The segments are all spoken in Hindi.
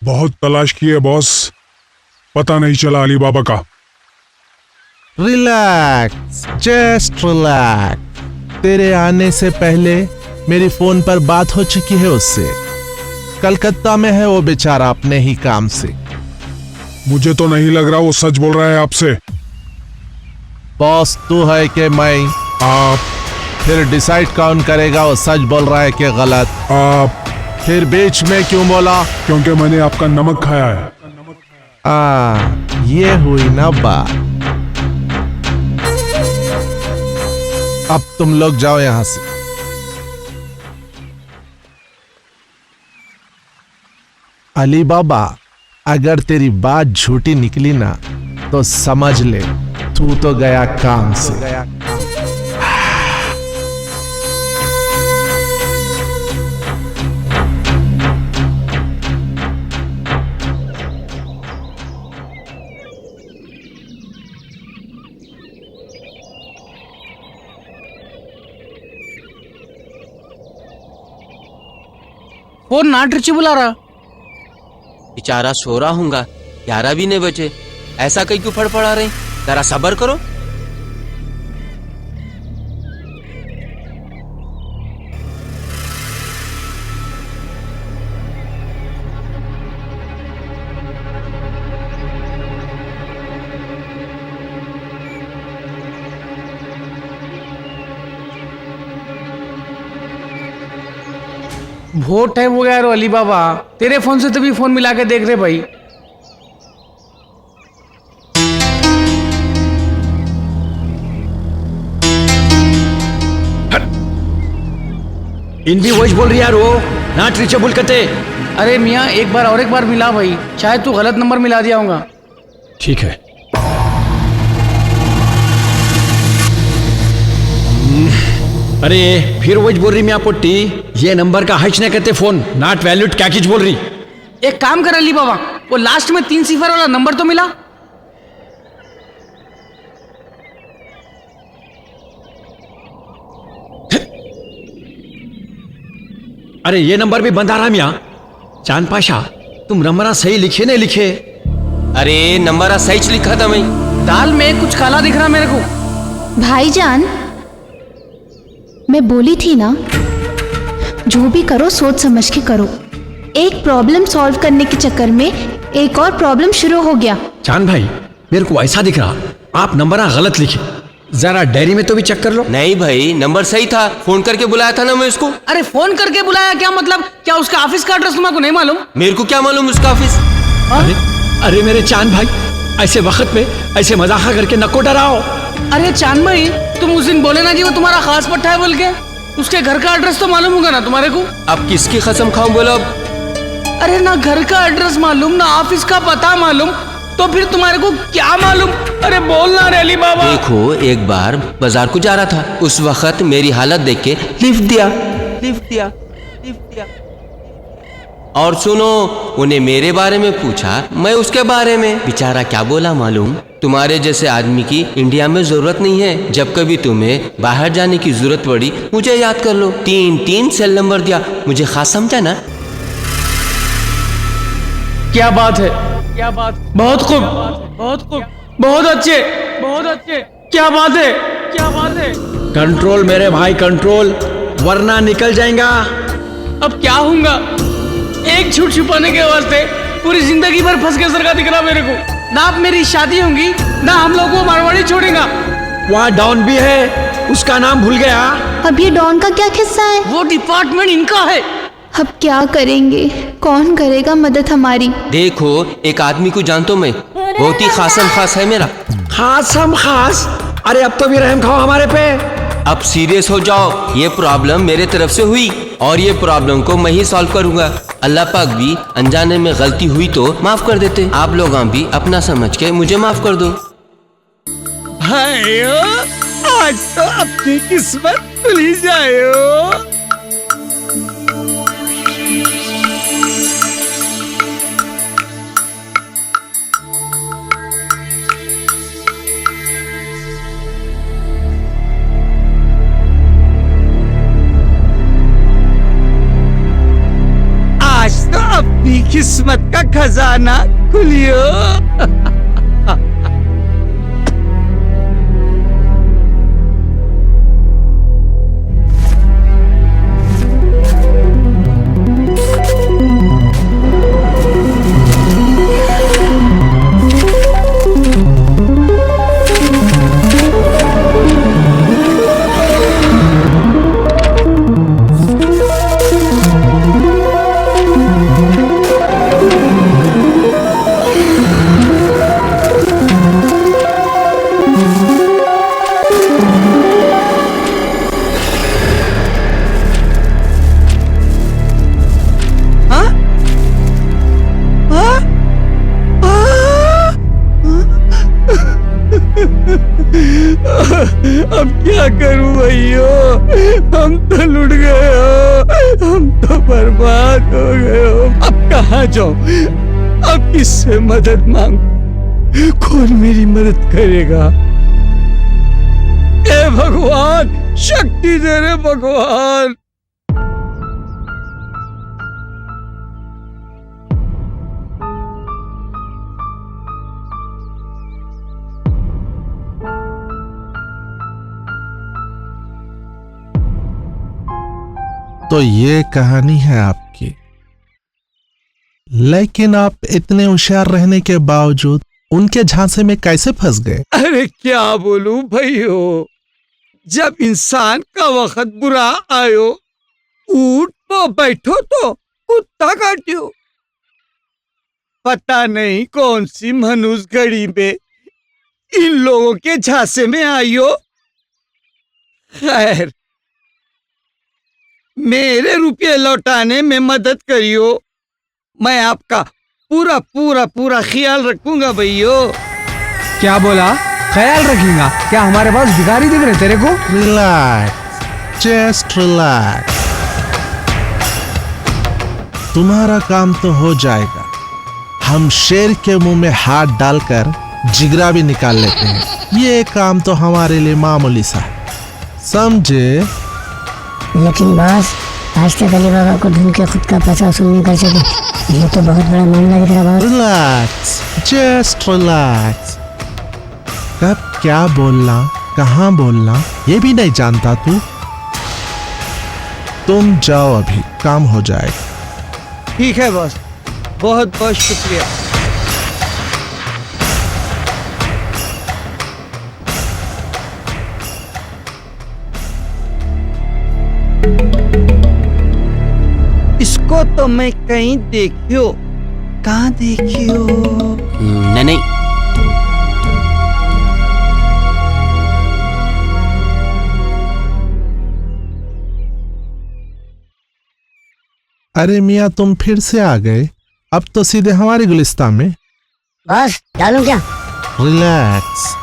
बहुत तलाश की है बॉस, पता नहीं चला अली बाबा का। Relax, just relax. तेरे आने से पहले मेरी फोन पर बात हो चुकी है उससे। कलकत्ता में है वो बेचारा अपने ही काम से। मुझे तो नहीं लग रहा वो सच बोल रहा है आपसे। बॉस तू है कि मैं? आप फिर डिसाइड कौन करेगा वो सच बोल रहा है कि गलत? आप फिर बीच में क्यों बोला? क्योंकि मैंने आपका नमक खाया है। ये हुई ना बात। अब तुम लोग जाओ यहां से। अली बाबा, अगर तेरी बात झूठी निकली ना तो समझ ले तू तो गया काम से। फोन नॉट रीचेबल आ रहा। बेचारा सो रहा हूँगा, 11 भी नहीं बजे। ऐसा कहीं क्यों फड़फड़ा रहे? जरा सब्र करो। बहुत टाइम हो गया यार अली बाबा, तेरे फोन से तभी फोन मिला के देख रहे भाई। इन भी वॉइस बोल रही यार, वो नॉट रीचेबल कहते। अरे मियाँ एक बार मिला भाई, शायद तू गलत नंबर मिला दिया होगा। ठीक है। अरे फिर वॉइस बोल रही मियाँ पोट्टी, ये नंबर का हच नहीं कहते, फोन नॉट वैलिड क्या किच बोल रही। एक काम कर अली बाबा, वो लास्ट में 3 सिफर वाला नंबर तो मिला। अरे ये नंबर भी बंद आ रहा मियाँ। चांद पाशा, तुम नंबर सही लिखे नहीं लिखे? अरे नंबर सही लिखा था मैं। दाल में कुछ काला दिख रहा मेरे को। भाईजान, मैं बोली थी ना, जो भी करो सोच समझ के करो। एक प्रॉब्लम सॉल्व करने के चक्कर में एक और प्रॉब्लम शुरू हो गया। चांद भाई, मेरे को ऐसा दिख रहा आप नंबर गलत लिखे, जरा डायरी में तो भी चेक कर लो। नहीं भाई, नंबर सही था, फोन करके बुलाया था ना मैं उसको। अरे फोन करके बुलाया क्या मतलब? क्या उसका ऑफिस का एड्रेस तुम्हारे को नहीं मालूम? मेरे को क्या मालूम उसका ऑफिस। अरे मेरे चांद भाई, ऐसे वक्त पे ऐसे मजाक करके नको डराओ। अरे चांद भाई, तुम उस दिन बोले ना कि वो तुम्हारा खास पट्टा है बोल के, उसके घर का एड्रेस तो मालूम होगा ना तुम्हारे को? अब किसकी कसम खाऊं बोलो अब? अरे ना घर का एड्रेस मालूम ना ऑफिस का पता मालूम, तो फिर तुम्हारे को क्या मालूम? अरे बोलना रे अली बाबा। देखो, एक बार बाजार को जा रहा था, उस वक्त मेरी हालत देख के लिफ्ट दिया। और सुनो, उन्हें मेरे बारे में पूछा, मैं उसके बारे में। बेचारा क्या बोला मालूम? तुम्हारे जैसे आदमी की इंडिया में जरूरत नहीं है, जब कभी तुम्हें बाहर जाने की जरूरत पड़ी मुझे याद कर लो। 3 सेल नंबर दिया, मुझे खास समझा ना? क्या बात है, क्या बात। बहुत खूब, बहुत अच्छे। क्या बात है। कंट्रोल मेरे भाई, कंट्रोल, वरना निकल जाएगा। अब क्या होगा? एक झूठ छुपाने के वास्ते पूरी जिंदगी भर फंस के सरका दिख रहा मेरे को। ना अब मेरी शादी होगी, ना हम लोगों को मारवाड़ी छोड़ेगा। वहाँ डॉन भी है, उसका नाम भूल गया। अब ये डॉन का क्या किस्सा है? वो डिपार्टमेंट इनका है। अब क्या करेंगे? कौन करेगा मदद हमारी? देखो, एक आदमी को जानता हूं मैं, बहुत ही खास है मेरा। खास? अरे अब तो भी रहम खाओ हमारे पे। अब सीरियस हो जाओ, ये प्रॉब्लम मेरे तरफ से हुई और ये प्रॉब्लम को मैं ही सॉल्व करूंगा। अल्लाह पाक भी अनजाने में गलती हुई तो माफ कर देते। आप लोग भी अपना समझ के मुझे माफ कर दो। भाइयों, आज तो अपनी किस्मत खुली जायो। आज तो अपनी मेरी किस्मत का खजाना खुलियो। अब क्या करूं भैया, हम तो लुट गए हो, हम तो बर्बाद हो गए हो। अब कहाँ जाऊं, अब किससे मदद मांगूं, कौन मेरी मदद करेगा? ए भगवान, शक्ति दे रे भगवान। तो ये कहानी है आपकी, लेकिन आप इतने होशियार रहने के बावजूद उनके झांसे में कैसे फंस गए? अरे क्या बोलूं भैयो, जब इंसान का वक्त बुरा आयो, उठ तो बैठो तो कुत्ता काटियो। पता नहीं कौन सी मनुष्य घड़ी में इन लोगों के झांसे में आइयो। खैर, मेरे रुपये लौटाने में मदद करियो, मैं आपका पूरा पूरा पूरा ख्याल रखूंगा भैयो। क्या बोला? ख्याल रखेगा? क्या हमारे पास भिखारी दिख रहे तेरे को? Relax, just relax. तुम्हारा काम तो हो जाएगा। हम शेर के मुंह में हाथ डालकर जिगरा भी निकाल लेते हैं। ये काम तो हमारे लिए मामूली सा है, समझे? लेकिन बॉस, आज तक अली बाबा को ढूंढ के खुद का पैसा वसूल नहीं कर सके, ये तो बहुत बड़ा मामला दिख रहा बॉस। Relax, just relax. कब क्या बोलना, कहाँ बोलना, ये भी नहीं जानता तू। तुम जाओ, अभी काम हो जाएगा। ठीक है बॉस, बहुत बहुत शुक्रिया। इसको तो मैं कहीं देखियो, कहाँ देखियो? नहीं, अरे मियाँ, तुम फिर से आ गए। अब तो सीधे हमारे गुलिस्तान में। बॉस, डालूं क्या? Relax,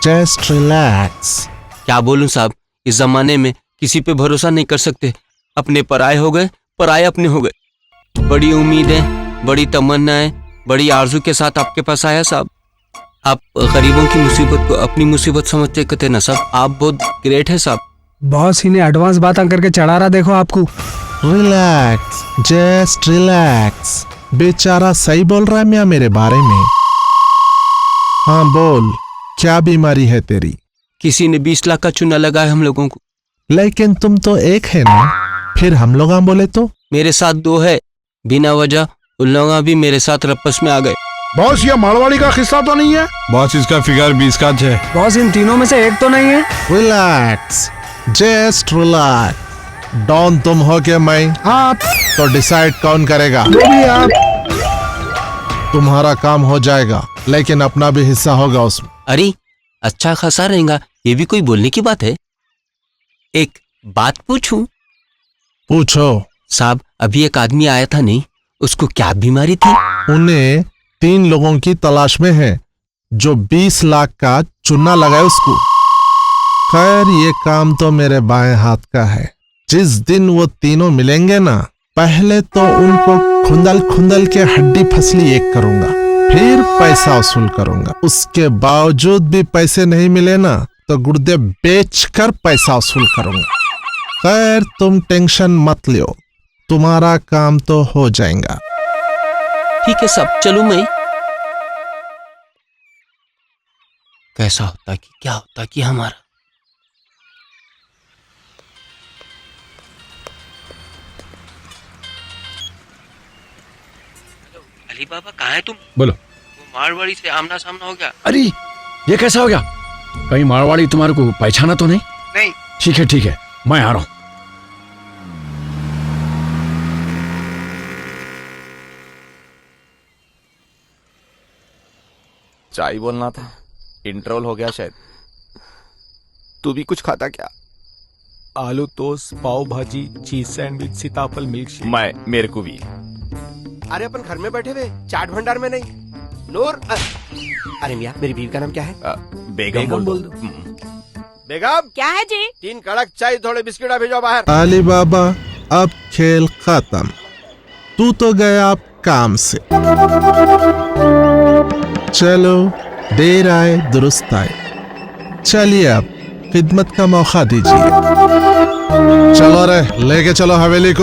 just relax. क्या बोलूं साहब, इस जमाने में किसी पे भरोसा नहीं कर सकते। अपने पराये हो गए, पराये अपने हो गए। बड़ी उम्मीदें, बड़ी तमन्नाएं, बड़ी आरजू के साथ आपके पास आया साहब। आप गरीबों की मुसीबत को अपनी मुसीबत समझते कहते ना साहब। आप बहुत ग्रेट है साहब। बॉस इन्हें एडवांस बात करके चढ़ा रहा, देखो आपको। Relax, just relax. बेचारा सही बोल रहा है मियाँ मेरे बारे में। हाँ बोल, क्या बीमारी है तेरी? किसी ने 20 लाख का चूना लगाया हम लोगों को। लेकिन तुम तो एक है ना, फिर हम लोग बोले तो? मेरे साथ 2 है, बिना वजह उन लोग भी मेरे साथ रपस में आ गए। बॉस, ये मारवाड़ी का किस्सा तो नहीं है? बॉस, इसका फिगर 20 का है। बॉस इन तीनों में से एक तो नहीं है। Relax, just relax. डॉन तुम हो के मैं? आप तो डिसाइड कौन करेगा? जो भी आप। तुम्हारा काम हो जाएगा, लेकिन अपना भी हिस्सा होगा उसमें। अरे अच्छा खासा रहेगा, ये भी कोई बोलने की बात है? एक बात पूछूं? पूछो साहब, अभी एक आदमी आया था नहीं, उसको क्या बीमारी थी? उन्हें 3 लोगों की तलाश में है जो 20 लाख का चूना लगाए उसको। खैर, ये काम तो मेरे बाएं हाथ का है। जिस दिन वो तीनों मिलेंगे ना, पहले तो उनको खुंदल खुंदल के हड्डी फसली एक करूंगा, फिर पैसा वसूल करूंगा। उसके बावजूद भी पैसे नहीं मिले ना, तो गुर्दे बेचकर पैसा वसूल करूंगा। खैर, तुम टेंशन मत लियो, तुम्हारा काम तो हो जाएगा। ठीक है सब, चलूं मैं? कैसा होता कि क्या होता कि हमारा। अली बाबा कहाँ है तुम? बोलो। वो मारवाड़ी से आमना सामना हो गया। अरे ये कैसा हो गया? कहीं मारवाड़ी तुम्हारे को पहचाना तो नहीं? नहीं। ठीक है मैं आ रहा हूं। चाय बोलना था, इंटरवल हो गया शायद। तू भी कुछ खाता क्या? आलू टोस्ट, पाव भाजी, चीज सैंडविच, सीताफल मिल्क शेक। मेरे को भी। अरे अपन घर में बैठे हुए, चाट भंडार में नहीं। नूर अरे मियाँ, मेरी बीवी का नाम क्या है? बेगम बोल दो। बेगम क्या है जी? 3 कड़क चाय, थोड़े बिस्किट भेजो बाहर। अली बाबा अब खेल खत्म, तू तो गया अब काम से। चलो देर आए दुरुस्त आए, चलिए अब खिदमत का मौका दीजिए। चलो रे, लेके चलो हवेली को।